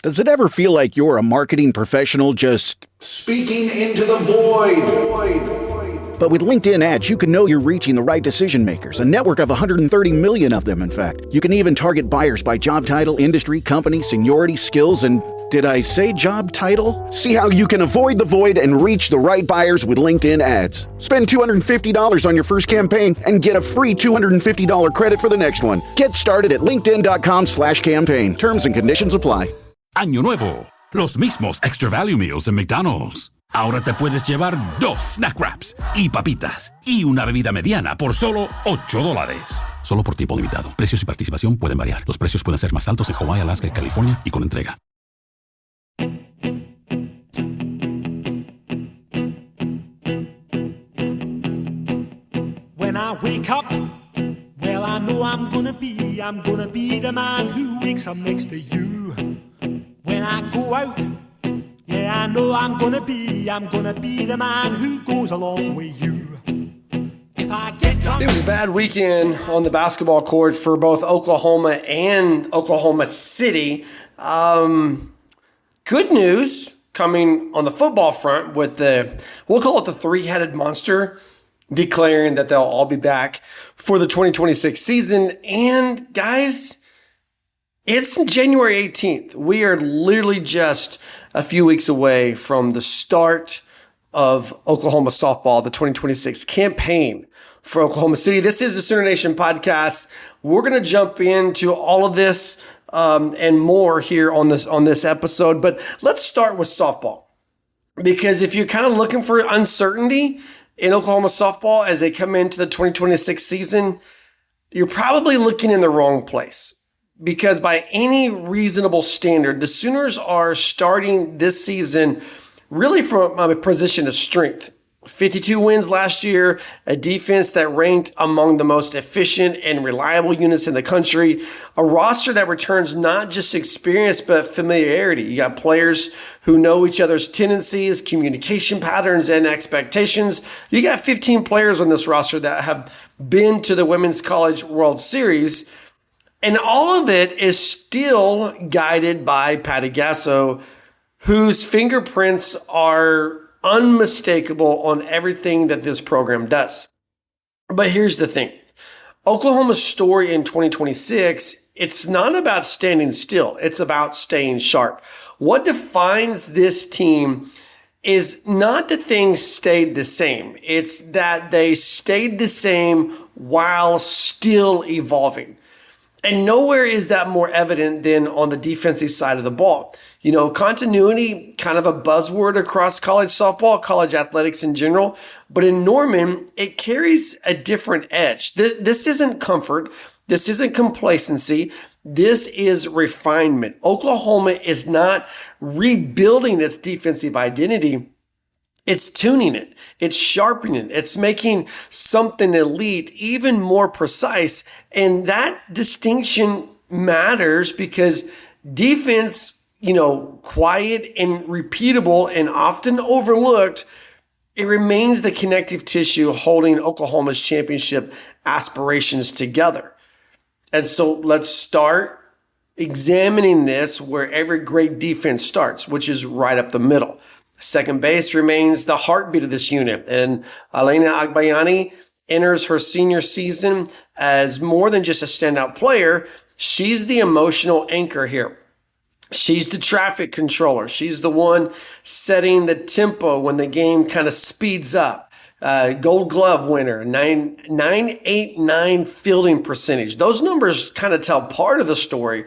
Does it ever feel like you're a marketing professional just speaking into the void? But with LinkedIn ads, you can know you're reaching the right decision makers, a network of 130 million of them, in fact. You can even target buyers by job title, industry, company, seniority, skills, and did I say job title? See how you can avoid the void and reach the right buyers with LinkedIn ads. Spend $250 on your first campaign and get a free $250 credit for the next one. Get started at linkedin.com/campaign. Terms and conditions apply. Año nuevo, los mismos Extra Value Meals en McDonald's. Ahora te puedes llevar 2 snack wraps y papitas y una bebida mediana por solo $8. Solo por tiempo limitado. Precios y participación pueden variar. Los precios pueden ser más altos en Hawaii, Alaska y California y con entrega. When I wake up, well, I know I'm gonna be the man who wakes up next to you. When I go out, yeah, I know I'm gonna be the man who goes along with you. If I get drunk, it was a bad weekend on the basketball court for both Oklahoma and Oklahoma City. Good news coming on the football front with we'll call it the three-headed monster, declaring that they'll all be back for the 2026 season. And guys, it's January 18th. We are literally just a few weeks away from the start of Oklahoma softball, the 2026 campaign for Oklahoma City. This is the Sooner Nation podcast. We're going to jump into all of this and more here on this episode. But let's start with softball, because if you're kind of looking for uncertainty in Oklahoma softball as they come into the 2026 season, you're probably looking in the wrong place. Because by any reasonable standard, the Sooners are starting this season really from a position of strength. 52 wins last year, a defense that ranked among the most efficient and reliable units in the country, a roster that returns not just experience but familiarity. You got players who know each other's tendencies, communication patterns, and expectations. You got 15 players on this roster that have been to the Women's College World Series. And all of it is still guided by Patty Gasso, whose fingerprints are unmistakable on everything that this program does. But here's the thing. Oklahoma's story in 2026, it's not about standing still. It's about staying sharp. What defines this team is not that things stayed the same. It's that they stayed the same while still evolving. And nowhere is that more evident than on the defensive side of the ball. You know, continuity, kind of a buzzword across college softball, college athletics in general. But in Norman, it carries a different edge. This isn't comfort. This isn't complacency. This is refinement. Oklahoma is not rebuilding its defensive identity. It's tuning it. It's sharpening it. It's making something elite even more precise. And that distinction matters because defense, quiet and repeatable and often overlooked, it remains the connective tissue holding Oklahoma's championship aspirations together. And so let's start examining this where every great defense starts, which is right up the middle. Second base remains the heartbeat of this unit, and Elena Agbayani enters her senior season as more than just a standout player. She's the emotional anchor here. She's the traffic controller. She's the one setting the tempo when the game kind of speeds up. Gold Glove winner, 989 fielding percentage. Those numbers kind of tell part of the story,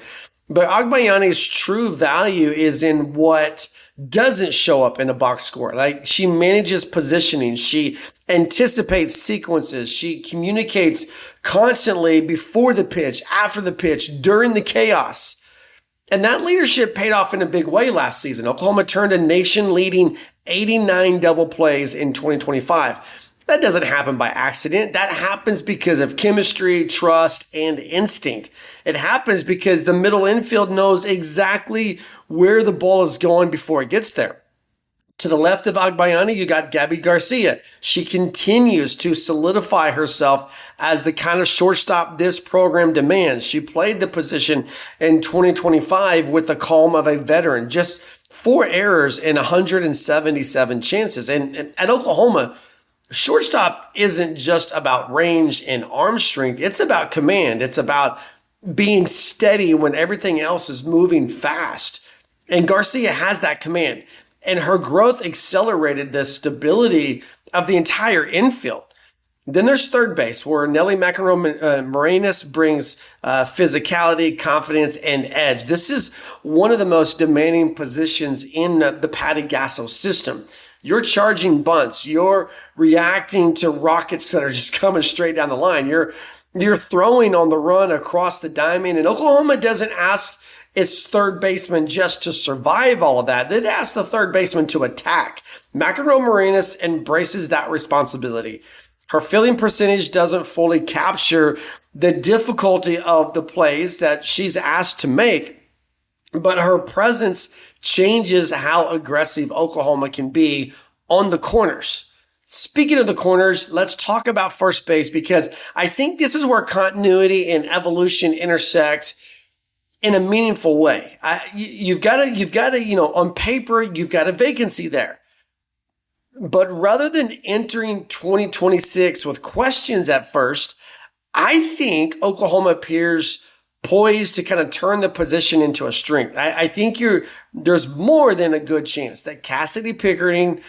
but Agbayani's true value is in what doesn't show up in a box score. Like, she manages positioning. She anticipates sequences. She communicates constantly before the pitch, after the pitch, during the chaos. And that leadership paid off in a big way last season. Oklahoma turned a nation-leading 89 double plays in 2025. That doesn't happen by accident. That happens because of chemistry, trust, and instinct. It happens because the middle infield knows exactly where the ball is going before it gets there. To the left of Agbayani, you got Gabby Garcia. She continues to solidify herself as the kind of shortstop this program demands. She played the position in 2025 with the calm of a veteran. Just 4 errors in 177 chances. And at Oklahoma, shortstop isn't just about range and arm strength. It's about command. It's about being steady when everything else is moving fast. And Garcia has that command. And her growth accelerated the stability of the entire infield. Then there's third base, where Nelly McEnroe-Moranis brings physicality, confidence, and edge. This is one of the most demanding positions in the Patty Gasso system. You're charging bunts. You're reacting to rockets that are just coming straight down the line. You're throwing on the run across the diamond. And Oklahoma doesn't ask its third baseman just to survive all of that. They'd ask the third baseman to attack. McEnroe-Moranis embraces that responsibility. Her fielding percentage doesn't fully capture the difficulty of the plays that she's asked to make, but her presence changes how aggressive Oklahoma can be on the corners. Speaking of the corners, let's talk about first base, because I think this is where continuity and evolution intersect in a meaningful way. You've got to, on paper, you've got a vacancy there. But rather than entering 2026 with questions at first, I think Oklahoma appears poised to kind of turn the position into a strength. I think there's more than a good chance that Cassidy Pickering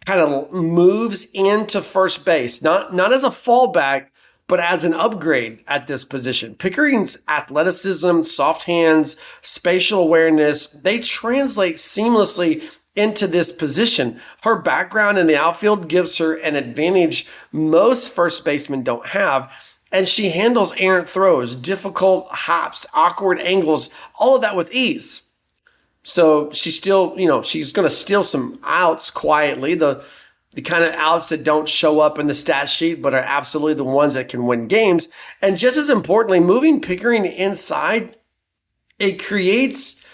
kind of moves into first base, not as a fallback, but as an upgrade at this position. Pickering's athleticism, soft hands, spatial awareness, they translate seamlessly into this position. Her background in the outfield gives her an advantage most first basemen don't have, and she handles errant throws, difficult hops, awkward angles, all of that with ease. So she's going to steal some outs quietly, the kind of outs that don't show up in the stat sheet, but are absolutely the ones that can win games. And just as importantly, moving Pickering inside, it creates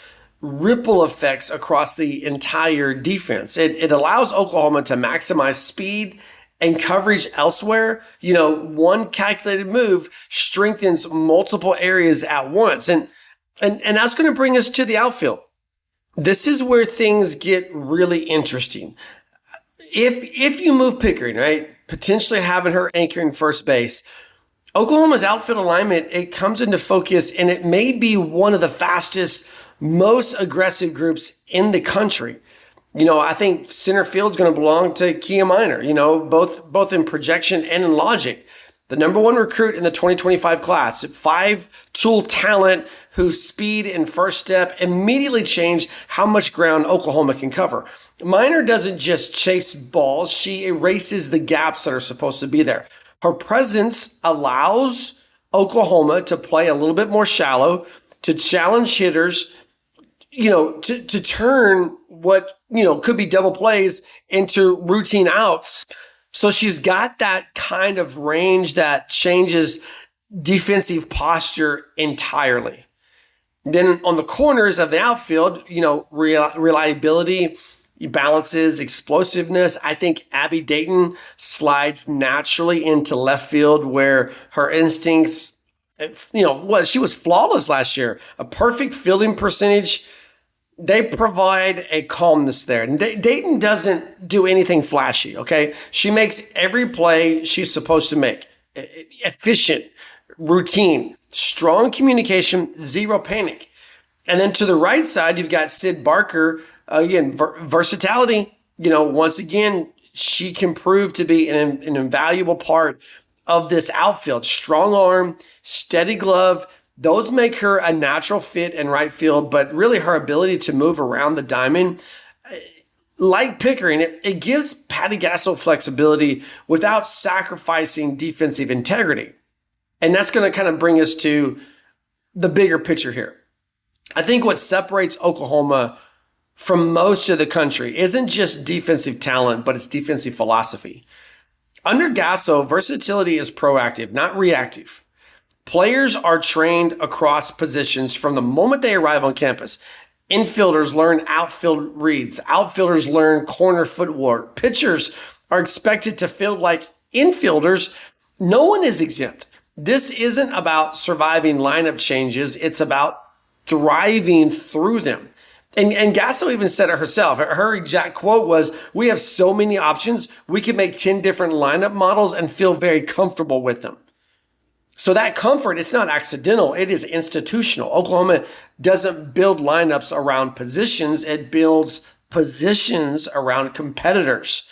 ripple effects across the entire defense. It allows Oklahoma to maximize speed and coverage elsewhere. One calculated move strengthens multiple areas at once. And that's going to bring us to the outfield. This is where things get really interesting. If you move Pickering, right, potentially having her anchoring first base, Oklahoma's outfield alignment, it comes into focus, and it may be one of the fastest, most aggressive groups in the country. I think center field's going to belong to Kia Minor, both in projection and in logic. The number 1 recruit in the 2025 class, 5-tool talent whose speed and first step immediately change how much ground Oklahoma can cover. Minor doesn't just chase balls, she erases the gaps that are supposed to be there. Her presence allows Oklahoma to play a little bit more shallow, to challenge hitters, to turn what, could be double plays into routine outs. So she's got that kind of range that changes defensive posture entirely. Then on the corners of the outfield, reliability, balances, explosiveness. I think Abby Dayton slides naturally into left field, where her instincts, she was flawless last year. A perfect fielding percentage. They provide a calmness there. And Dayton doesn't do anything flashy, okay? She makes every play she's supposed to make. Efficient, routine, strong communication, zero panic. And then to the right side, you've got Sid Barker. Again, versatility. Once again, she can prove to be an invaluable part of this outfield. Strong arm, steady glove. Those make her a natural fit in right field, but really her ability to move around the diamond, like Pickering, it gives Patty Gasso flexibility without sacrificing defensive integrity. And that's going to kind of bring us to the bigger picture here. I think what separates Oklahoma from most of the country isn't just defensive talent, but it's defensive philosophy. Under Gasso, versatility is proactive, not reactive. Players are trained across positions from the moment they arrive on campus. Infielders learn outfield reads. Outfielders learn corner footwork. Pitchers are expected to field like infielders. No one is exempt. This isn't about surviving lineup changes. It's about thriving through them. And Gasso even said it herself. Her exact quote was, "We have so many options. We can make 10 different lineup models and feel very comfortable with them." So that comfort, it's not accidental. It is institutional. Oklahoma doesn't build lineups around positions. It builds positions around competitors.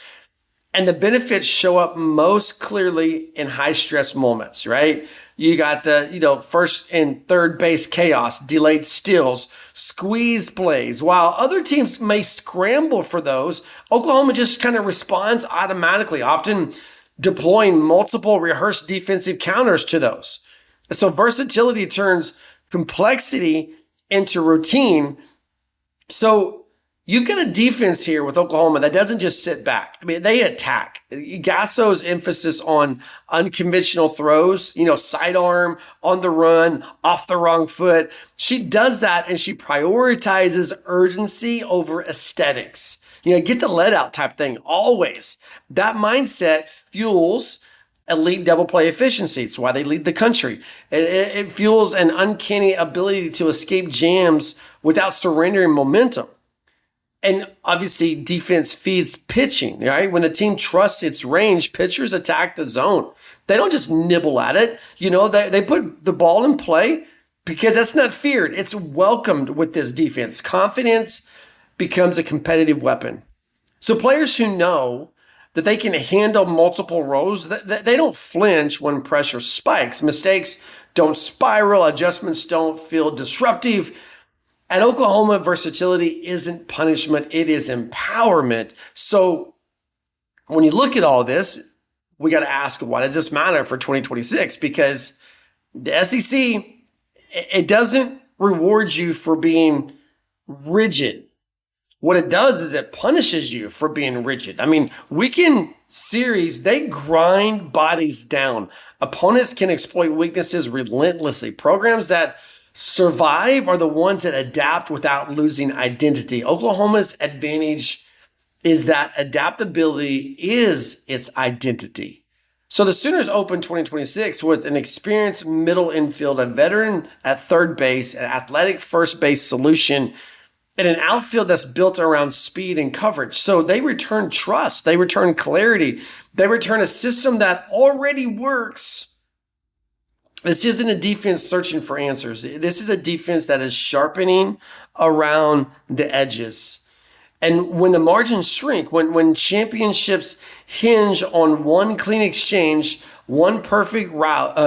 And the benefits show up most clearly in high stress moments, right? You got the, first and third base chaos, delayed steals, squeeze plays. While other teams may scramble for those, Oklahoma just kind of responds automatically, often deploying multiple rehearsed defensive counters to those. So versatility turns complexity into routine. So you've got a defense here with Oklahoma that doesn't just sit back. I mean, they attack. Gasso's emphasis on unconventional throws, sidearm, on the run, off the wrong foot. She does that and she prioritizes urgency over aesthetics. Get the lead out type thing, always. That mindset fuels elite double play efficiency. It's why they lead the country. It fuels an uncanny ability to escape jams without surrendering momentum. And obviously, defense feeds pitching, right? When the team trusts its range, pitchers attack the zone. They don't just nibble at it. They put the ball in play because that's not feared. It's welcomed with this defense. Confidence becomes a competitive weapon. So players who know that they can handle multiple roles, they don't flinch when pressure spikes. Mistakes don't spiral. Adjustments don't feel disruptive. At Oklahoma, versatility isn't punishment, it is empowerment. So when you look at all this, we got to ask, why does this matter for 2026? Because the SEC, it doesn't reward you for being rigid. What it does is it punishes you for being rigid. I mean, weekend series, they grind bodies down. Opponents can exploit weaknesses relentlessly. Programs that survive are the ones that adapt without losing identity. Oklahoma's advantage is that adaptability is its identity. So the Sooners open 2026 with an experienced middle infield, a veteran at third base, an athletic first base solution, and an outfield that's built around speed and coverage. So they return trust, they return clarity, they return a system that already works. This isn't a defense searching for answers. This is a defense that is sharpening around the edges. And when the margins shrink, when championships hinge on one clean exchange, one perfect route,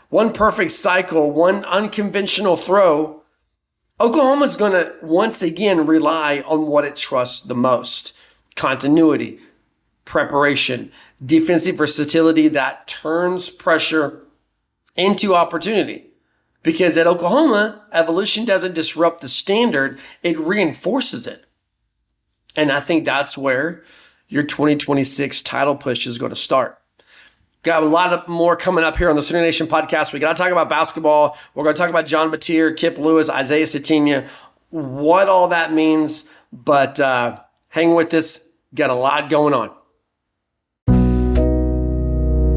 one perfect cycle, one unconventional throw, Oklahoma's going to once again rely on what it trusts the most: continuity, preparation, defensive versatility that turns pressure into opportunity. Because at Oklahoma, evolution doesn't disrupt the standard, it reinforces it. And I think that's where your 2026 title push is going to start. Got a lot more coming up here on the Sooner Nation podcast. We got to talk about basketball. We're going to talk about John Mateer, Kip Lewis, Isaiah Sategna, what all that means. But hang with us. Got a lot going on.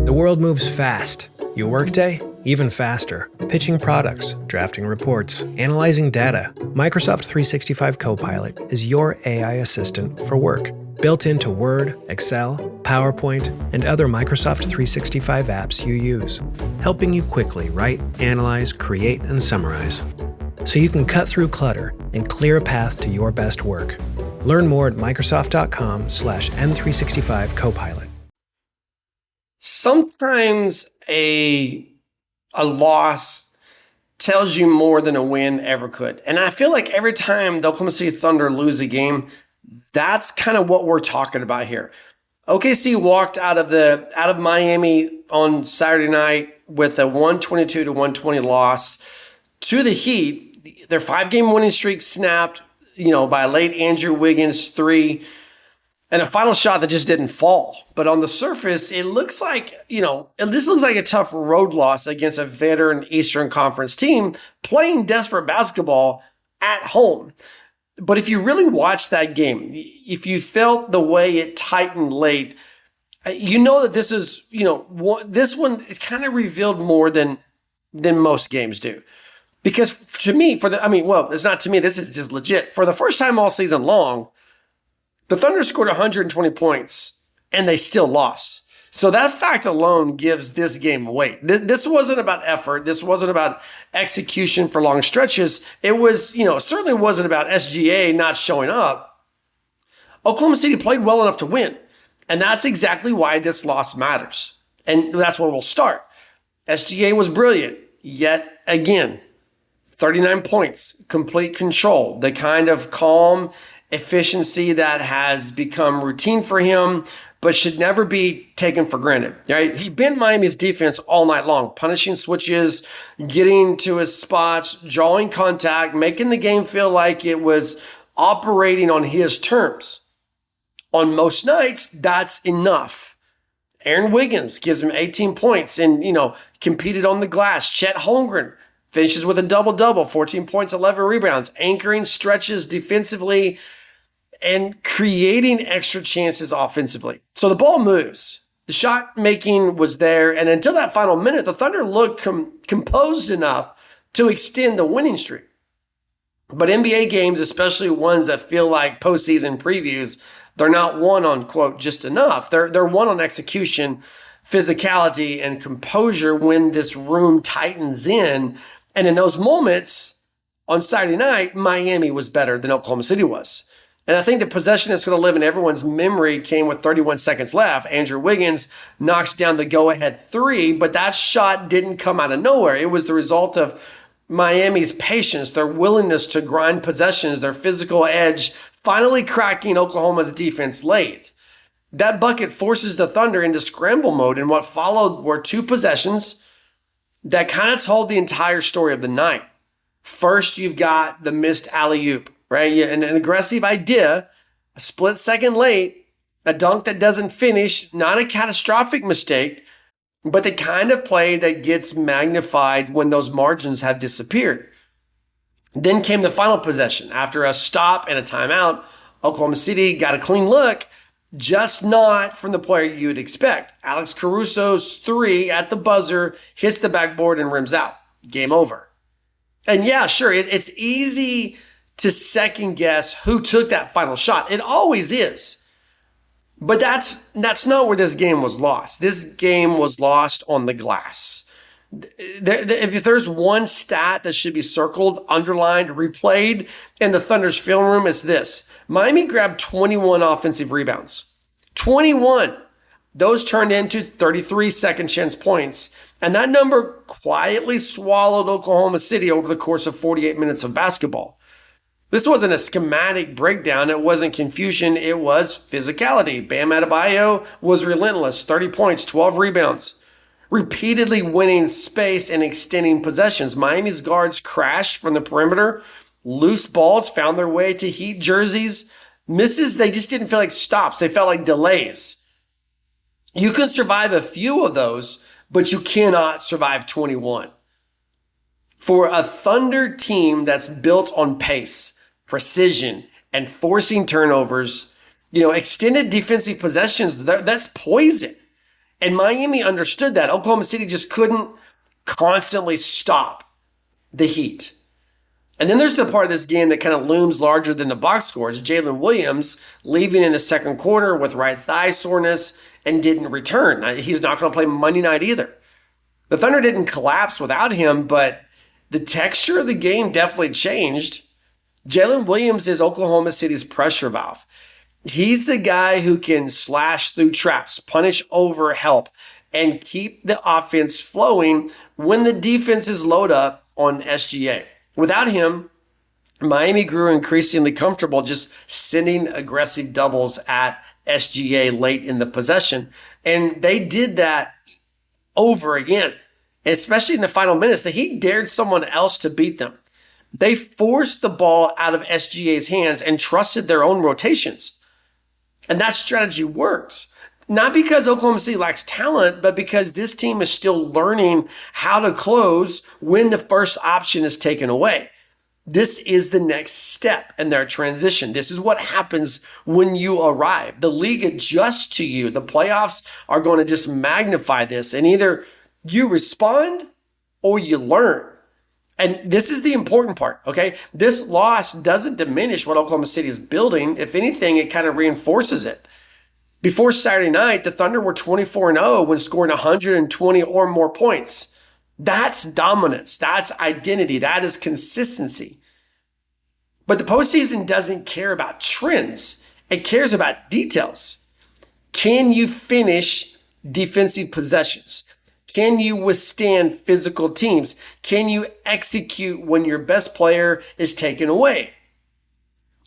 The world moves fast. Your workday, even faster. Pitching products, drafting reports, analyzing data. Microsoft 365 Copilot is your AI assistant for work. Built into Word, Excel, PowerPoint, and other Microsoft 365 apps you use. Helping you quickly write, analyze, create, and summarize. So you can cut through clutter and clear a path to your best work. Learn more at Microsoft.com/M365 Copilot. Sometimes a loss tells you more than a win ever could. And I feel like every time the Oklahoma City Thunder lose a game, that's kind of what we're talking about here. OKC walked out of Miami on Saturday night with a 122-120 loss to the Heat. Their 5-game winning streak snapped, by a late Andrew Wiggins 3. And a final shot that just didn't fall. But on the surface, it looks like, this looks like a tough road loss against a veteran Eastern Conference team playing desperate basketball at home. But if you really watched that game, if you felt the way it tightened late, you know that this is, this one, it kind of revealed more than most games do. Because to me, it's not to me, this is just legit. For the first time all season long, the Thunder scored 120 points and they still lost. So that fact alone gives this game weight. This wasn't about effort. This wasn't about execution for long stretches. It was, certainly wasn't about SGA not showing up. Oklahoma City played well enough to win. And that's exactly why this loss matters. And that's where we'll start. SGA was brilliant. Yet again, 39 points, complete control, the kind of calm efficiency that has become routine for him, but should never be taken for granted. Right? He bent Miami's defense all night long, punishing switches, getting to his spots, drawing contact, making the game feel like it was operating on his terms. On most nights, that's enough. Aaron Wiggins gives him 18 points and, competed on the glass. Chet Holmgren finishes with a double-double, 14 points, 11 rebounds, anchoring stretches defensively and creating extra chances offensively. So the ball moves. The shot making was there. And until that final minute, the Thunder looked composed enough to extend the winning streak. But NBA games, especially ones that feel like postseason previews, they're not won on, quote, just enough. They're won on execution, physicality, and composure when this room tightens in. And in those moments, on Saturday night, Miami was better than Oklahoma City was. And I think the possession that's going to live in everyone's memory came with 31 seconds left. Andrew Wiggins knocks down the go-ahead three, but that shot didn't come out of nowhere. It was the result of Miami's patience, their willingness to grind possessions, their physical edge, finally cracking Oklahoma's defense late. That bucket forces the Thunder into scramble mode, and what followed were two possessions that kind of told the entire story of the night. First, you've got the missed alley-oop, right? An aggressive idea, a split second late, a dunk that doesn't finish, not a catastrophic mistake, but the kind of play that gets magnified when those margins have disappeared. Then came the final possession. After a stop and a timeout, Oklahoma City got a clean look, just not from the player you'd expect. Alex Caruso's three at the buzzer hits the backboard and rims out. Game over. And yeah, sure, it's easy to second guess who took that final shot. It always is. But that's not where this game was lost. This game was lost on the glass. If there's one stat that should be circled, underlined, replayed in the Thunder's film room, it's this. Miami grabbed 21 offensive rebounds. 21. Those turned into 33 second chance points. And that number quietly swallowed Oklahoma City over the course of 48 minutes of basketball. This wasn't a schematic breakdown. It wasn't confusion. It was physicality. Bam Adebayo was relentless. 30 points, 12 rebounds. Repeatedly winning space and extending possessions. Miami's guards crashed from the perimeter. Loose balls found their way to Heat jerseys. Misses, they just didn't feel like stops. They felt like delays. You can survive a few of those, but you cannot survive 21. For a Thunder team that's built on pace, precision, and forcing turnovers, extended defensive possessions, that's poison. And Miami understood that. Oklahoma City just couldn't constantly stop the Heat. And then there's the part of this game that kind of looms larger than the box scores. Jalen Williams leaving in the second quarter with right thigh soreness and didn't return. He's not going to play Monday night either. The Thunder didn't collapse without him, but the texture of the game definitely changed. Jalen Williams is Oklahoma City's pressure valve. He's the guy who can slash through traps, punish over help, and keep the offense flowing when the defenses load up on SGA. Without him, Miami grew increasingly comfortable just sending aggressive doubles at SGA late in the possession. And they did that over again, especially in the final minutes. The Heat dared someone else to beat them. They forced the ball out of SGA's hands and trusted their own rotations. And that strategy worked. Not because Oklahoma City lacks talent, but because this team is still learning how to close when the first option is taken away. This is the next step in their transition. This is what happens when you arrive. The league adjusts to you. The playoffs are going to just magnify this, and either you respond or you learn. And this is the important part, okay? This loss doesn't diminish what Oklahoma City is building. If anything, it kind of reinforces it. Before Saturday night, the Thunder were 24-0 when scoring 120 or more points. That's dominance. That's identity. That is consistency. But the postseason doesn't care about trends. It cares about details. Can you finish defensive possessions? Can you withstand physical teams? Can you execute when your best player is taken away?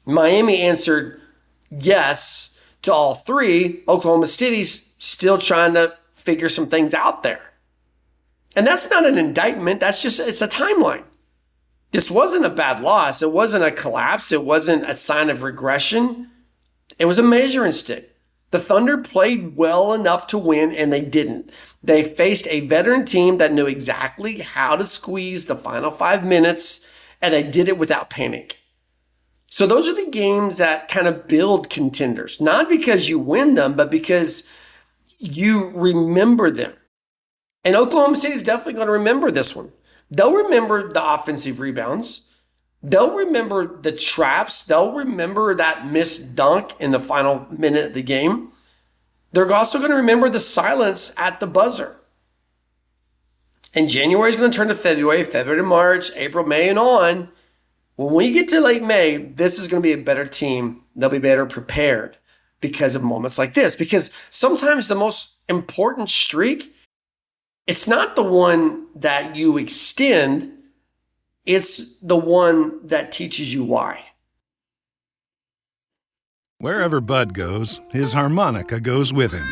Miami answered yes to all three. Oklahoma City's still trying to figure some things out there. And that's not an indictment. It's a timeline. This wasn't a bad loss. It wasn't a collapse. It wasn't a sign of regression. It was a measuring stick. The Thunder played well enough to win, and they didn't. They faced a veteran team that knew exactly how to squeeze the final 5 minutes, and they did it without panic. So those are the games that kind of build contenders, not because you win them, but because you remember them. And Oklahoma City is definitely going to remember this one. They'll remember the offensive rebounds. They'll remember the traps. They'll remember that missed dunk in the final minute of the game. They're also going to remember the silence at the buzzer. And January is going to turn to February, February to March, April, May, and on. When we get to late May, this is going to be a better team. They'll be better prepared because of moments like this. Because sometimes the most important streak, it's not the one that you extend. It's the one that teaches you why. Wherever Bud goes, his harmonica goes with him.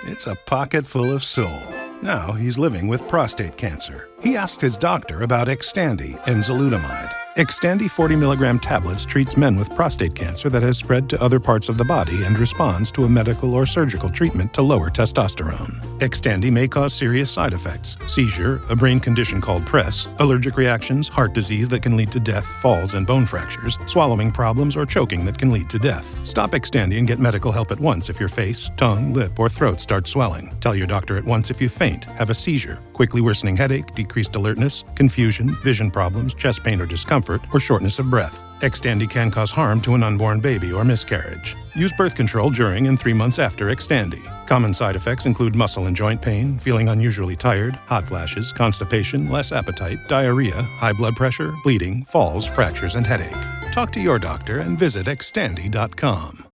It's a pocket full of soul. Now he's living with prostate cancer. He asked his doctor about Xtandi enzalutamide. Xtandi 40 milligram tablets treats men with prostate cancer that has spread to other parts of the body and responds to a medical or surgical treatment to lower testosterone. Xtandi may cause serious side effects: seizure, a brain condition called PRESS, allergic reactions, heart disease that can lead to death, falls and bone fractures, swallowing problems, or choking that can lead to death. Stop Xtandi and get medical help at once if your face, tongue, lip, or throat start swelling. Tell your doctor at once if you faint, have a seizure, quickly worsening headache, decreased alertness, confusion, vision problems, chest pain or discomfort, or shortness of breath. Xtandi can cause harm to an unborn baby or miscarriage. Use birth control during and 3 months after Xtandi. Common side effects include muscle and joint pain, feeling unusually tired, hot flashes, constipation, less appetite, diarrhea, high blood pressure, bleeding, falls, fractures, and headache. Talk to your doctor and visit Xtandi.com.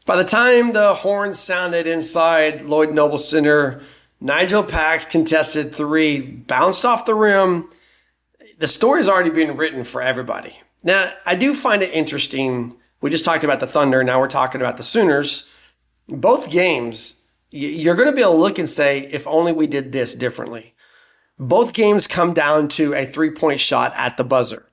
By the time the horn sounded inside Lloyd Noble Center, Nigel Pack's contested three bounced off the rim. The story's already been written for everybody. Now, I do find it interesting. We just talked about the Thunder. Now we're talking about the Sooners. Both games, you're going to be able to look and say, if only we did this differently. Both games come down to a three-point shot at the buzzer.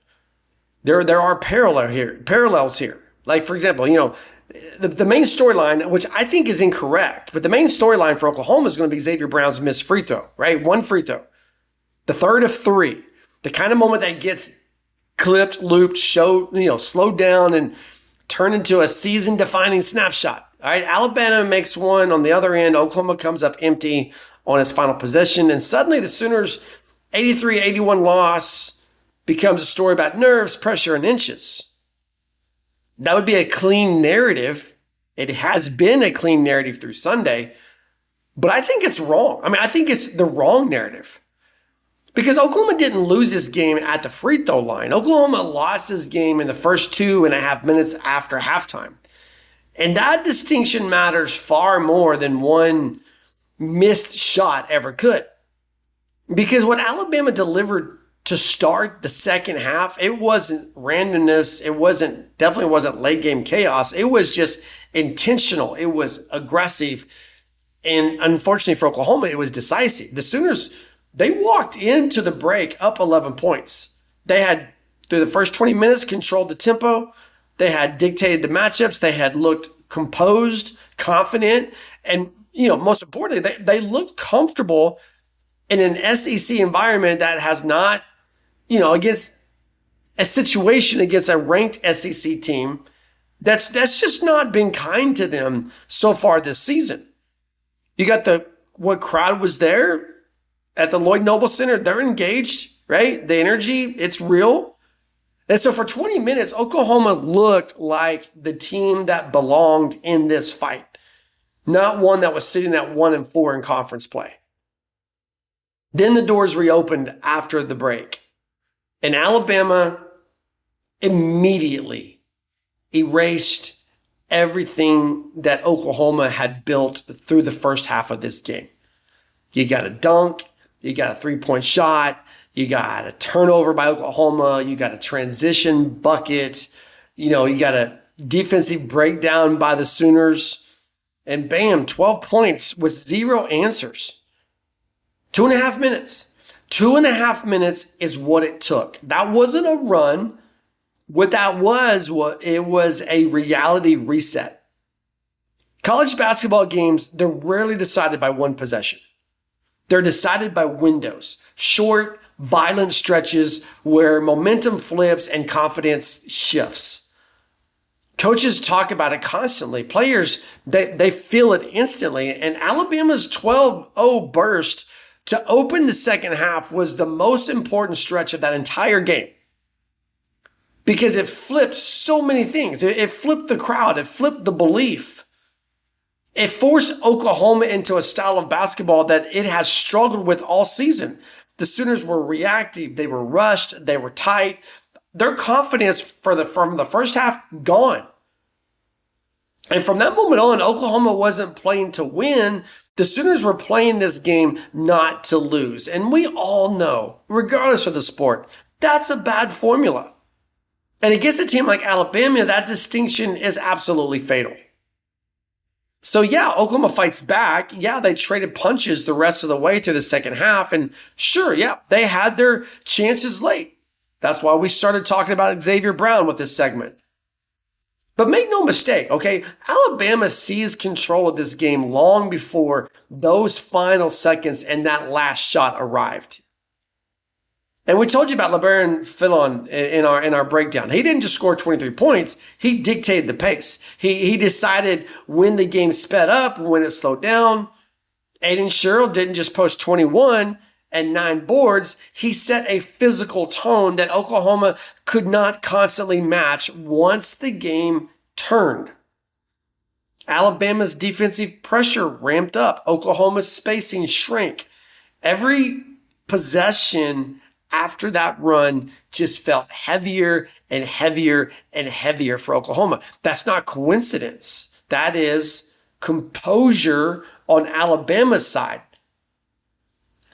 There are parallels here. Like, for example, the main storyline, which I think is incorrect, but the main storyline for Oklahoma is going to be Xavier Brown's missed free throw, right? One free throw. The third of three. The kind of moment that gets clipped, looped, slowed down and turned into a season-defining snapshot. All right, Alabama makes one. On the other end, Oklahoma comes up empty on its final possession. And suddenly the Sooners' 83-81 loss becomes a story about nerves, pressure, and inches. That would be a clean narrative. It has been a clean narrative through Sunday. But I think it's wrong. I think it's the wrong narrative. Because Oklahoma didn't lose this game at the free throw line. Oklahoma lost this game in the first 2.5 minutes after halftime. And that distinction matters far more than one missed shot ever could. Because what Alabama delivered to start the second half, it wasn't randomness. It definitely wasn't late game chaos. It was just intentional. It was aggressive. And unfortunately for Oklahoma, it was decisive. The Sooners, they walked into the break up 11 points. They had, through the first 20 minutes, controlled the tempo. They had dictated the matchups. They had looked composed, confident, and, most importantly, they looked comfortable in an SEC environment that has not against a situation against a ranked SEC team that's just not been kind to them so far this season. You got what crowd was there at the Lloyd Noble Center. They're engaged, right? The energy, it's real. And so for 20 minutes, Oklahoma looked like the team that belonged in this fight, not one that was sitting at 1-4 in conference play. Then the doors reopened after the break, and Alabama immediately erased everything that Oklahoma had built through the first half of this game. You got a dunk, you got a three-point shot, you got a turnover by Oklahoma, you got a transition bucket, you got a defensive breakdown by the Sooners, and bam, 12 points with 0 answers. 2.5 minutes. 2.5 minutes is what it took. That wasn't a run. What it was a reality reset. College basketball games, they're rarely decided by one possession. They're decided by windows, short, violent stretches where momentum flips and confidence shifts. Coaches talk about it constantly. Players, they feel it instantly. And Alabama's 12-0 burst to open the second half was the most important stretch of that entire game, because it flipped so many things. It flipped the crowd. It flipped the belief. It forced Oklahoma into a style of basketball that it has struggled with all season. The Sooners were reactive. They were rushed. They were tight. Their confidence from the first half, gone. And from that moment on, Oklahoma wasn't playing to win. The Sooners were playing this game not to lose. And we all know, regardless of the sport, that's a bad formula. And against a team like Alabama, that distinction is absolutely fatal. So yeah, Oklahoma fights back. Yeah, they traded punches the rest of the way through the second half. And sure, yeah, they had their chances late. That's why we started talking about Xavier Brown with this segment. But make no mistake, okay? Alabama seized control of this game long before those final seconds and that last shot arrived. And we told you about LeBaron Fillon in our breakdown. He didn't just score 23 points. He dictated the pace. He decided when the game sped up, when it slowed down. Aiden Sherrill didn't just post 21 and 9 boards. He set a physical tone that Oklahoma could not constantly match once the game turned. Alabama's defensive pressure ramped up. Oklahoma's spacing shrank. Every possession after that run just felt heavier and heavier and heavier for Oklahoma. That's not coincidence. That is composure on Alabama's side.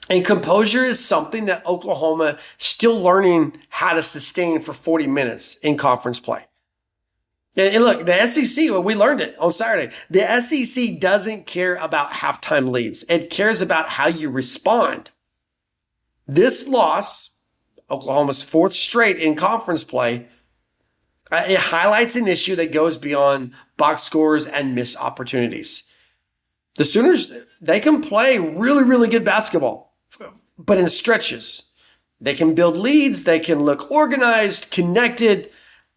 And composure is something that Oklahoma still learning how to sustain for 40 minutes in conference play. And look, the SEC, well, we learned it on Saturday. The SEC doesn't care about halftime leads. It cares about how you respond. This loss, Oklahoma's 4th straight in conference play, it highlights an issue that goes beyond box scores and missed opportunities. The Sooners, they can play really, really good basketball, but in stretches. They can build leads. They can look organized, connected.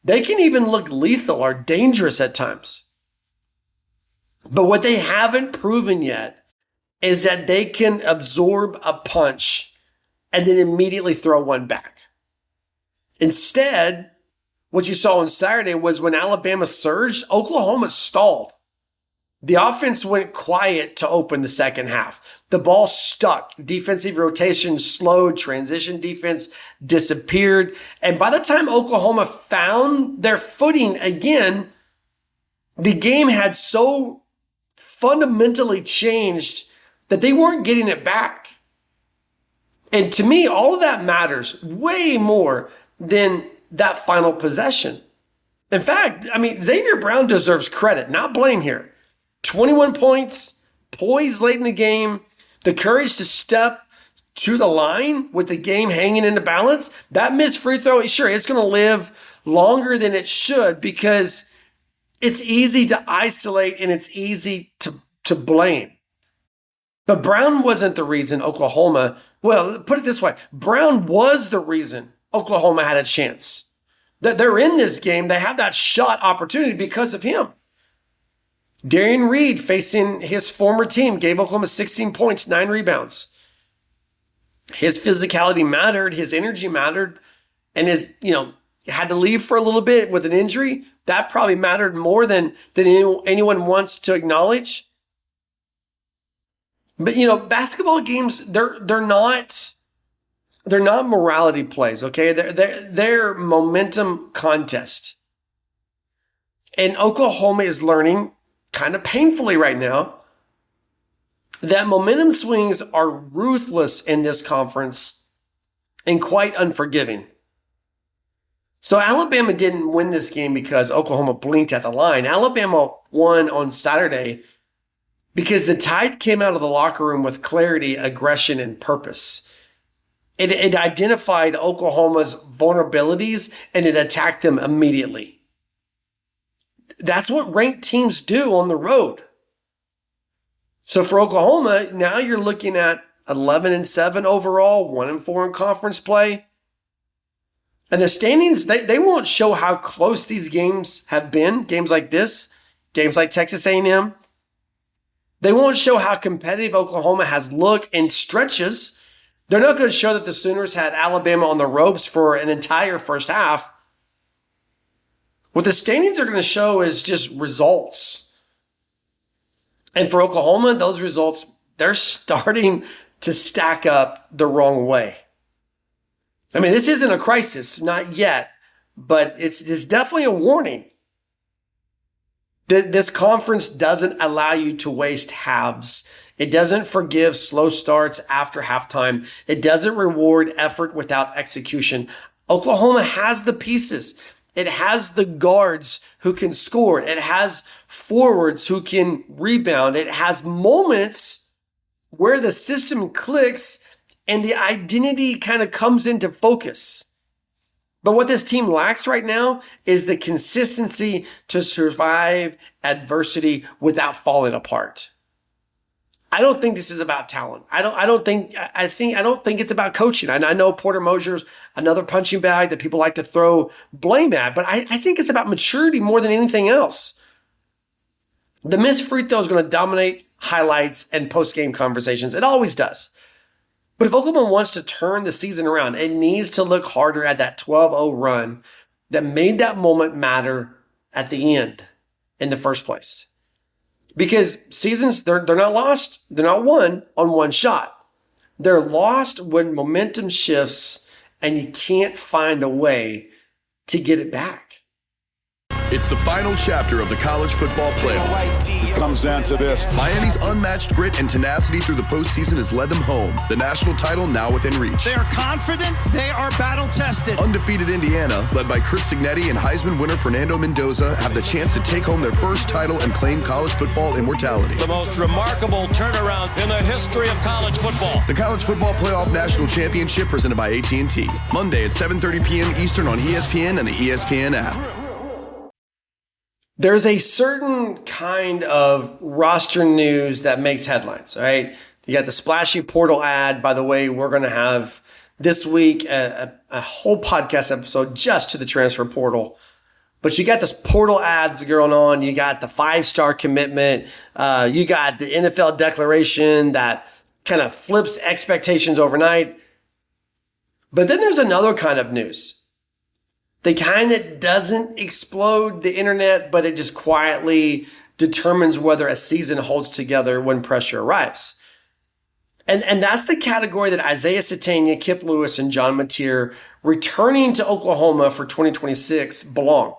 They can even look lethal or dangerous at times. But what they haven't proven yet is that they can absorb a punch and then immediately throw one back. Instead, what you saw on Saturday was when Alabama surged, Oklahoma stalled. The offense went quiet to open the second half. The ball stuck. Defensive rotation slowed. Transition defense disappeared. And by the time Oklahoma found their footing again, the game had so fundamentally changed that they weren't getting it back. And to me, all of that matters way more than that final possession. In fact, Xavier Brown deserves credit, not blame here. 21 points, poised late in the game, the courage to step to the line with the game hanging in the balance. That missed free throw, sure, it's going to live longer than it should because it's easy to isolate and it's easy to blame. But Brown wasn't the reason Oklahoma, well, put it this way, Brown was the reason Oklahoma had a chance. That they're in this game. They have that shot opportunity because of him. Darian Reed, facing his former team, gave Oklahoma 16 points, 9 rebounds. His physicality mattered. His energy mattered. And had to leave for a little bit with an injury. That probably mattered more than anyone wants to acknowledge. But, basketball games, they're not morality plays, okay? They're momentum contest. And Oklahoma is learning, kind of painfully right now, that momentum swings are ruthless in this conference and quite unforgiving. So Alabama didn't win this game because Oklahoma blinked at the line. Alabama won on Saturday because the Tide came out of the locker room with clarity, aggression, and purpose. It identified Oklahoma's vulnerabilities and it attacked them immediately. That's what ranked teams do on the road. So for Oklahoma, now you're looking at 11-7 overall, 1-4 in conference play. And the standings, they won't show how close these games have been, games like this, games like Texas A&M. They won't show how competitive Oklahoma has looked in stretches. They're not going to show that the Sooners had Alabama on the ropes for an entire first half. What the standings are going to show is just results. And for Oklahoma, those results, they're starting to stack up the wrong way. I mean, this isn't a crisis, not yet, but it's definitely a warning. This conference doesn't allow you to waste halves. It doesn't forgive slow starts after halftime. It doesn't reward effort without execution. Oklahoma has the pieces. It has the guards who can score. It has forwards who can rebound. It has moments where the system clicks and the identity kind of comes into focus. But what this team lacks right now is the consistency to survive adversity without falling apart. I don't think this is about talent. I don't think it's about coaching. I know Porter Mosier's another punching bag that people like to throw blame at, but I think it's about maturity more than anything else. The missed free throw is going to dominate highlights and post-game conversations. It always does. But if Oklahoma wants to turn the season around, it needs to look harder at that 12-0 run that made that moment matter at the end in the first place. Because seasons, they're not lost. They're not won on one shot. They're lost when momentum shifts and you can't find a way to get it back. It's the final chapter of the college football playoff. It comes down to this. Miami's unmatched grit and tenacity through the postseason has led them home. The national title now within reach. They are confident. They are battle-tested. Undefeated Indiana, led by Chris Signetti and Heisman winner Fernando Mendoza, have the chance to take home their first title and claim college football immortality. The most remarkable turnaround in the history of college football. The College Football Playoff National Championship presented by AT&T. Monday at 7:30 p.m. Eastern on ESPN and the ESPN app. There's a certain kind of roster news that makes headlines, right? You got the splashy portal ad. By the way, we're going to have this week a whole podcast episode just to the transfer portal. But you got this portal ads going on. You got the 5-star commitment. You got the NFL declaration that kind of flips expectations overnight. But then there's another kind of news. The kind that doesn't explode the internet, but it just quietly determines whether a season holds together when pressure arrives. And that's the category that Isaiah Satania, Kip Lewis, and John Mateer returning to Oklahoma for 2026 belong.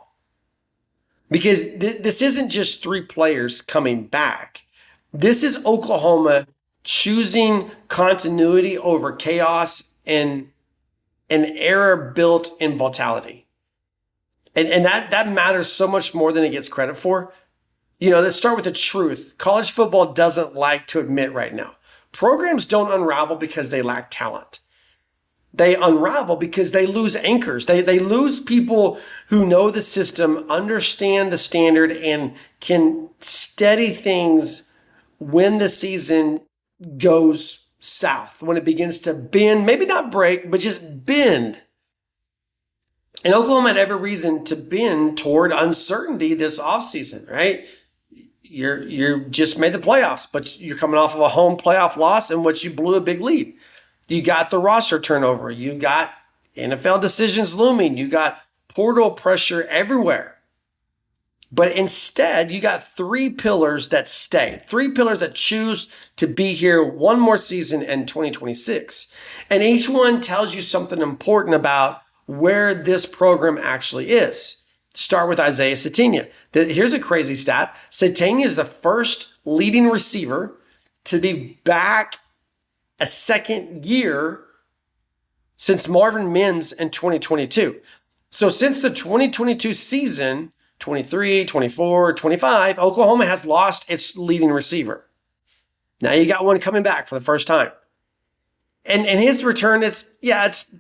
Because this isn't just 3 players coming back. This is Oklahoma choosing continuity over chaos and an era built in vitality. And that matters so much more than it gets credit for. Let's start with the truth. College football doesn't like to admit right now. Programs don't unravel because they lack talent. They unravel because they lose anchors. They lose people who know the system, understand the standard, and can steady things when the season goes south, when it begins to bend, maybe not break, but just bend. And Oklahoma had every reason to bend toward uncertainty this offseason, right? You just made the playoffs, but you're coming off of a home playoff loss in which you blew a big lead. You got the roster turnover. You got NFL decisions looming. You got portal pressure everywhere. But instead, you got three pillars that stay, three pillars that choose to be here one more season in 2026. And each one tells you something important about where this program actually is. Start with Isaiah Sategna. Here's a crazy stat. Sategna is the first leading receiver to be back a second year since Marvin Mims in 2022. So since the 2022 season, 23, 24, 25, Oklahoma has lost its leading receiver. Now you got one coming back for the first time. And his return is, it's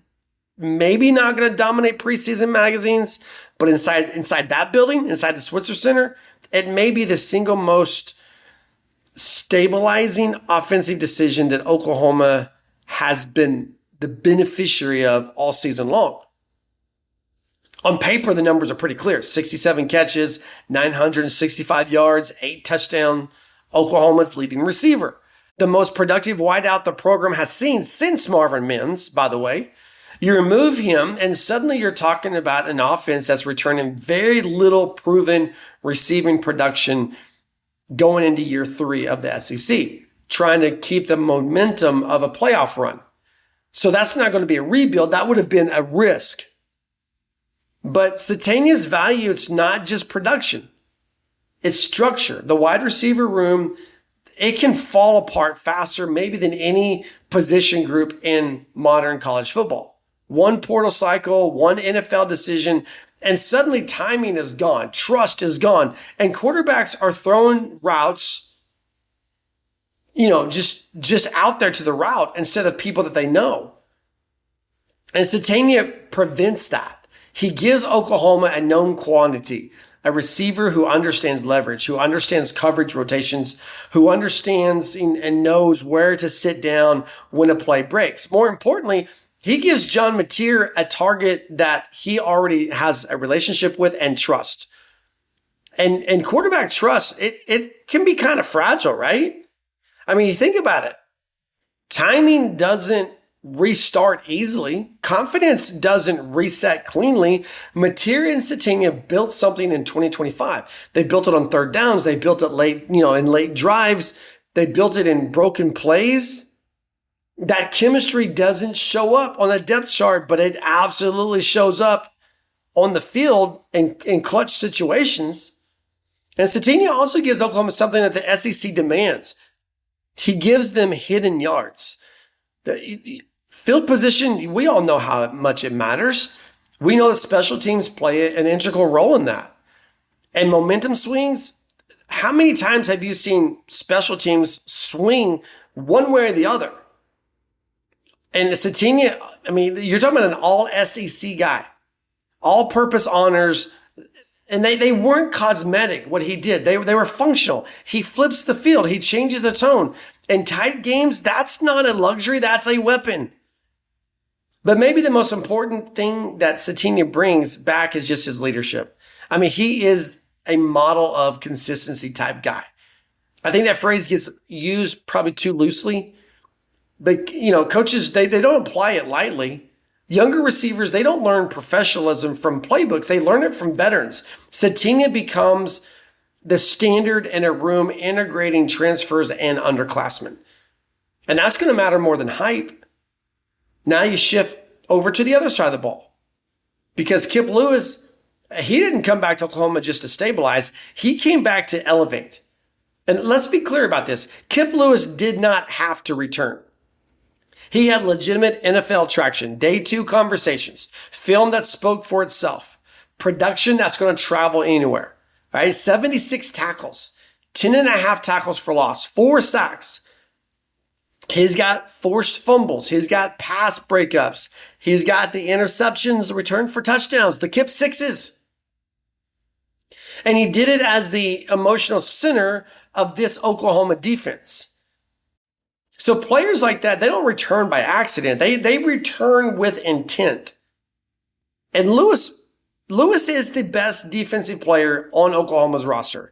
maybe not going to dominate preseason magazines, but inside that building, inside the Switzer Center, it may be the single most stabilizing offensive decision that Oklahoma has been the beneficiary of all season long. On paper, the numbers are pretty clear. 67 catches, 965 yards, 8 touchdowns. Oklahoma's leading receiver. The most productive wideout the program has seen since Marvin Mims, by the way. You remove him, and suddenly you're talking about an offense that's returning very little proven receiving production going into year 3 of the SEC, trying to keep the momentum of a playoff run. So that's not going to be a rebuild. That would have been a risk. But Sategna's value, it's not just production. It's structure. The wide receiver room, it can fall apart faster maybe than any position group in modern college football. One portal cycle, one NFL decision, and suddenly timing is gone. Trust is gone. And quarterbacks are throwing routes, just out there to the route instead of people that they know. And Sategna prevents that. He gives Oklahoma a known quantity, a receiver who understands leverage, who understands coverage rotations, who understands and knows where to sit down when a play breaks. More importantly, he gives John Mateer a target that he already has a relationship with and trust. And quarterback trust, it can be kind of fragile, right? I mean, you think about it. Timing doesn't restart easily. Confidence doesn't reset cleanly. Mateer and Sategna built something in 2025. They built it on third downs. They built it late, in late drives. They built it in broken plays. That chemistry doesn't show up on a depth chart, but it absolutely shows up on the field in clutch situations. And Sategna also gives Oklahoma something that the SEC demands. He gives them hidden yards. The field position, we all know how much it matters. We know that special teams play an integral role in that. And momentum swings, how many times have you seen special teams swing one way or the other? And Sategna, you're talking about an all-SEC guy, all-purpose honors, and they weren't cosmetic, what he did. They were functional. He flips the field. He changes the tone. In tight games, that's not a luxury. That's a weapon. But maybe the most important thing that Sategna brings back is just his leadership. He is a model of consistency type guy. I think that phrase gets used probably too loosely. But, coaches, they don't apply it lightly. Younger receivers, they don't learn professionalism from playbooks. They learn it from veterans. Sategna becomes the standard in a room integrating transfers and underclassmen. And that's going to matter more than hype. Now you shift over to the other side of the ball. Because Kip Lewis, he didn't come back to Oklahoma just to stabilize. He came back to elevate. And let's be clear about this. Kip Lewis did not have to return. He had legitimate NFL traction, day 2 conversations, film that spoke for itself, production that's going to travel anywhere, right? 76 tackles, 10.5 tackles for loss, 4 sacks. He's got forced fumbles. He's got pass breakups. He's got the interceptions, the return for touchdowns, the Kip sixes. And he did it as the emotional center of this Oklahoma defense. So players like that, they don't return by accident. They return with intent. And Lewis is the best defensive player on Oklahoma's roster.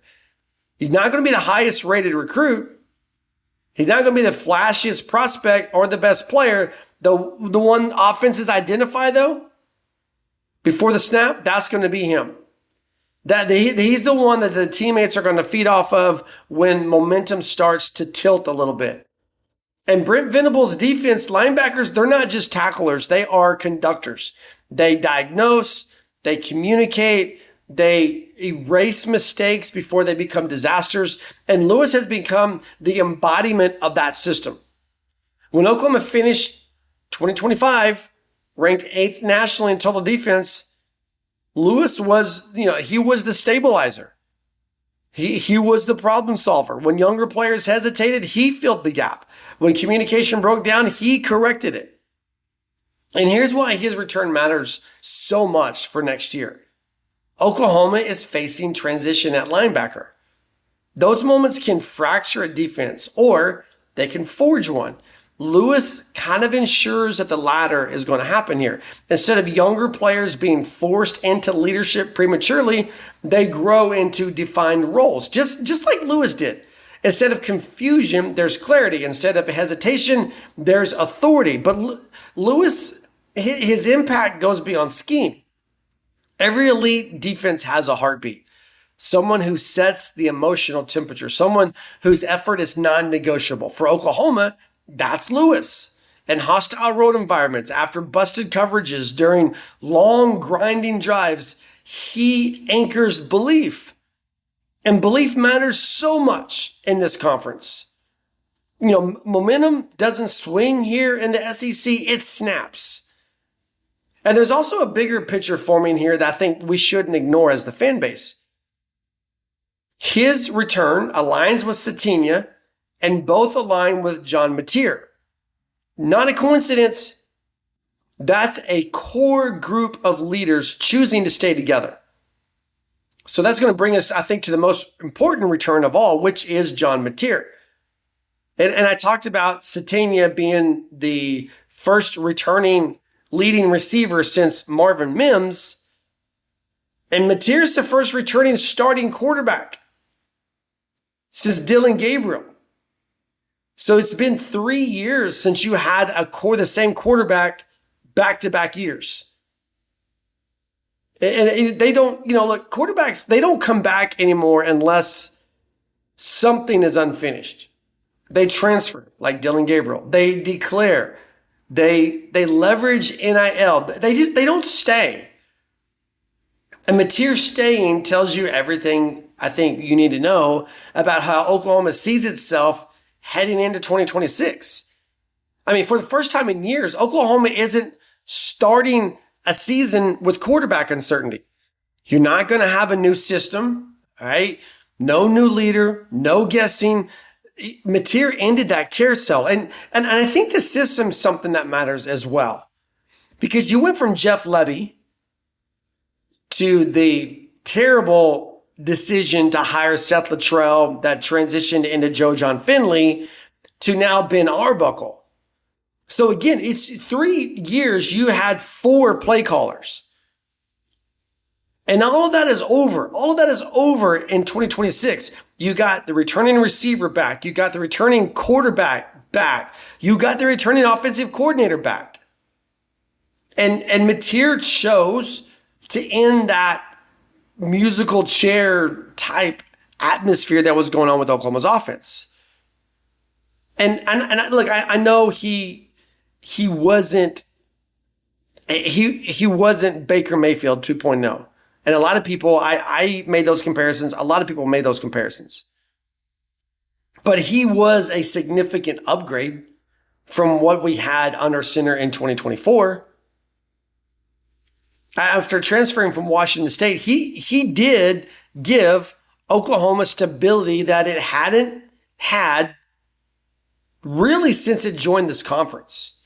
He's not going to be the highest rated recruit. He's not going to be the flashiest prospect or the best player. The one offenses identify, though, before the snap, that's going to be him. He's the one that the teammates are going to feed off of when momentum starts to tilt a little bit. And Brent Venables' defense, linebackers, they're not just tacklers. They are conductors. They diagnose, they communicate, they erase mistakes before they become disasters. And Lewis has become the embodiment of that system. When Oklahoma finished 2025, ranked 8th nationally in total defense, Lewis was, he was the stabilizer. He was the problem solver. When younger players hesitated, he filled the gap. When communication broke down, he corrected it. And here's why his return matters so much for next year. Oklahoma is facing transition at linebacker. Those moments can fracture a defense, or they can forge one. Lewis kind of ensures that the latter is going to happen here. Instead of younger players being forced into leadership prematurely, they grow into defined roles, just like Lewis did. Instead of confusion, there's clarity. Instead of hesitation, there's authority. But Lewis, his impact goes beyond scheme. Every elite defense has a heartbeat. Someone who sets the emotional temperature. Someone whose effort is non-negotiable. For Oklahoma, that's Lewis. In hostile road environments, after busted coverages, during long grinding drives, he anchors belief. And belief matters so much in this conference. Momentum doesn't swing here in the SEC, it snaps. And there's also a bigger picture forming here that I think we shouldn't ignore as the fan base. His return aligns with Satinia, and both align with John Mateer. Not a coincidence. That's a core group of leaders choosing to stay together. So that's going to bring us, I think, to the most important return of all, which is John Mateer. And I talked about Satinia being the first returning leading receiver since Marvin Mims. And Mateer's the first returning starting quarterback since Dylan Gabriel. So it's been 3 years since you had the same quarterback back-to-back years. And they don't, quarterbacks, they don't come back anymore unless something is unfinished. They transfer, like Dylan Gabriel. They declare. They leverage NIL. They don't stay. And Mateer staying tells you everything I think you need to know about how Oklahoma sees itself heading into 2026. I mean, for the first time in years, Oklahoma isn't starting a season with quarterback uncertainty. You're not going to have a new system, all right? No new leader, no guessing. Mateer ended that carousel. And I think the system's something that matters as well. Because you went from Jeff Lebby to the terrible decision to hire Seth Luttrell that transitioned into Joe John Finley to now Ben Arbuckle. So again, it's 3 years you had 4 play callers. And all of that is over. All of that is over in 2026. You got the returning receiver back. You got the returning quarterback back. You got the returning offensive coordinator back. And Mateer chose to end that musical chair type atmosphere that was going on with Oklahoma's offense. And look, I know he wasn't Baker Mayfield 2.0. And a lot of people, I made those comparisons. A lot of people made those comparisons. But he was a significant upgrade from what we had under center in 2024. After transferring from Washington State, he did give Oklahoma stability that it hadn't had really since it joined this conference.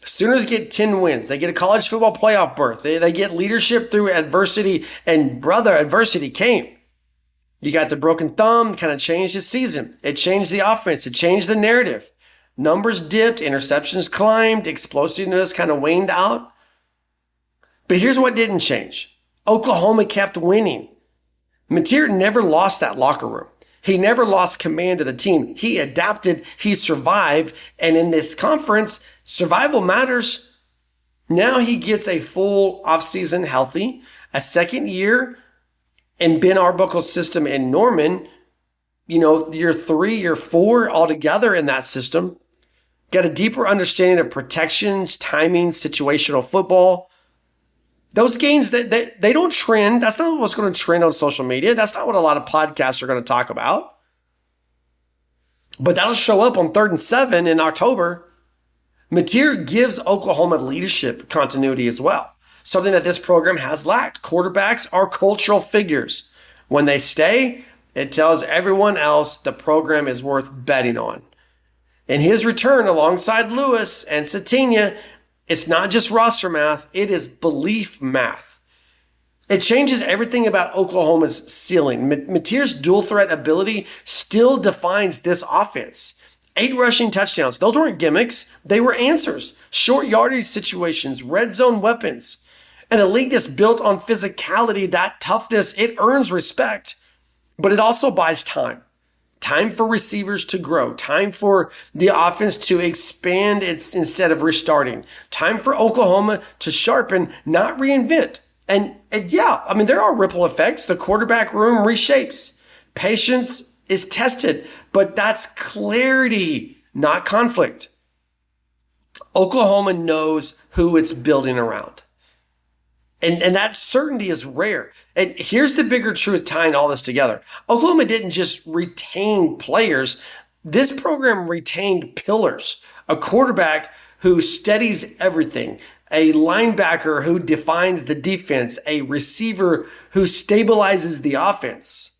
Sooners get 10 wins. They get a college football playoff berth. They get leadership through adversity, and brother, adversity came. You got the broken thumb, kind of changed his season. It changed the offense. It changed the narrative. Numbers dipped, interceptions climbed, explosiveness kind of waned out. But here's what didn't change. Oklahoma kept winning. Mateer never lost that locker room. He never lost command of the team. He adapted, he survived, and in this conference, survival matters. Now he gets a full offseason healthy, a second year in Ben Arbuckle's system in Norman, year 3, year 4 altogether in that system. Got a deeper understanding of protections, timing, situational football. Those gains, they don't trend. That's not what's going to trend on social media. That's not what a lot of podcasts are going to talk about. But that'll show up on 3rd and 7 in October. Mateer gives Oklahoma leadership continuity as well, something that this program has lacked. Quarterbacks are cultural figures. When they stay, it tells everyone else the program is worth betting on. In his return alongside Lewis and Satina, it's not just roster math, it is belief math. It changes everything about Oklahoma's ceiling. Mateer's dual threat ability still defines this offense. 8 rushing touchdowns. Those weren't gimmicks. They were answers. Short yardage situations, red zone weapons. And a league that's built on physicality, that toughness, it earns respect. But it also buys time. Time for receivers to grow. Time for the offense to expand instead of restarting. Time for Oklahoma to sharpen, not reinvent. And yeah, there are ripple effects. The quarterback room reshapes. Patience is tested, but that's clarity, not conflict. Oklahoma knows who it's building around. And that certainty is rare. And here's the bigger truth tying all this together. Oklahoma didn't just retain players. This program retained pillars. A quarterback who steadies everything. A linebacker who defines the defense. A receiver who stabilizes the offense.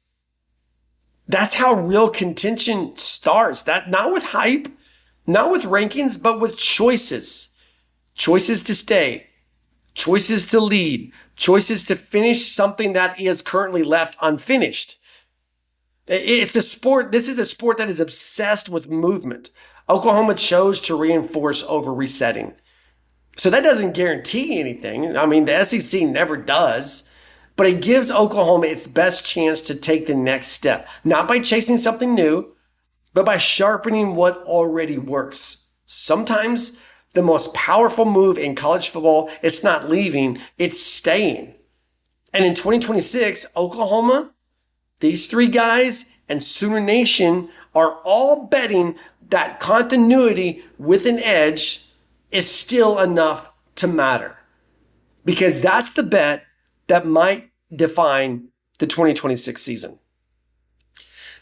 That's how real contention starts. That not with hype, not with rankings, but with choices. Choices to stay. Choices to lead, choices to finish something that is currently left unfinished. It's a sport. This is a sport that is obsessed with movement. Oklahoma chose to reinforce over resetting. So that doesn't guarantee anything. The SEC never does, but it gives Oklahoma its best chance to take the next step, not by chasing something new, but by sharpening what already works. Sometimes the most powerful move in college football, it's not leaving, it's staying. And in 2026, Oklahoma, these 3 guys, and Sooner Nation are all betting that continuity with an edge is still enough to matter. Because that's the bet that might define the 2026 season.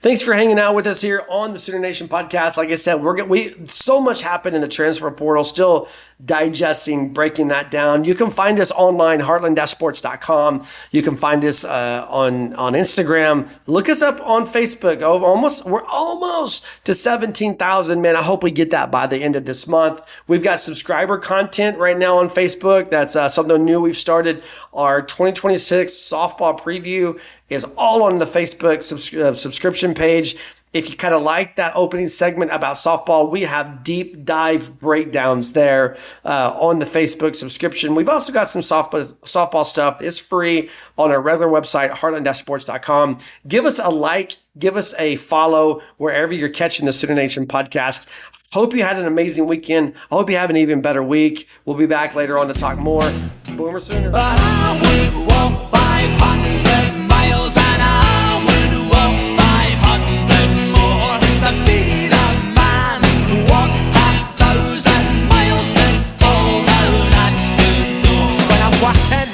Thanks for hanging out with us here on the Sooner Nation podcast. Like I said, so much happened in the transfer portal, still digesting, breaking that down. You can find us online, heartland-sports.com. You can find us on Instagram. Look us up on Facebook. We're almost to 17,000, man. I hope we get that by the end of this month. We've got subscriber content right now on Facebook. That's something new we've started. Our 2026 softball preview is all on the Facebook subscription page. If you kind of like that opening segment about softball, we have deep dive breakdowns there on the Facebook subscription. We've also got some softball stuff. It's free on our regular website, heartland-sports.com. Give us a like, give us a follow wherever you're catching the Sooner Nation podcast. Hope you had an amazing weekend. I hope you have an even better week. We'll be back later on to talk more. Boomer Sooner. But I would walk 500 miles and I would walk 500 more to be the man who walked 1,000 miles to fall down at your door. When I'm walking,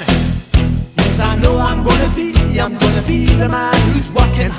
yes I know I'm gonna be the man who's working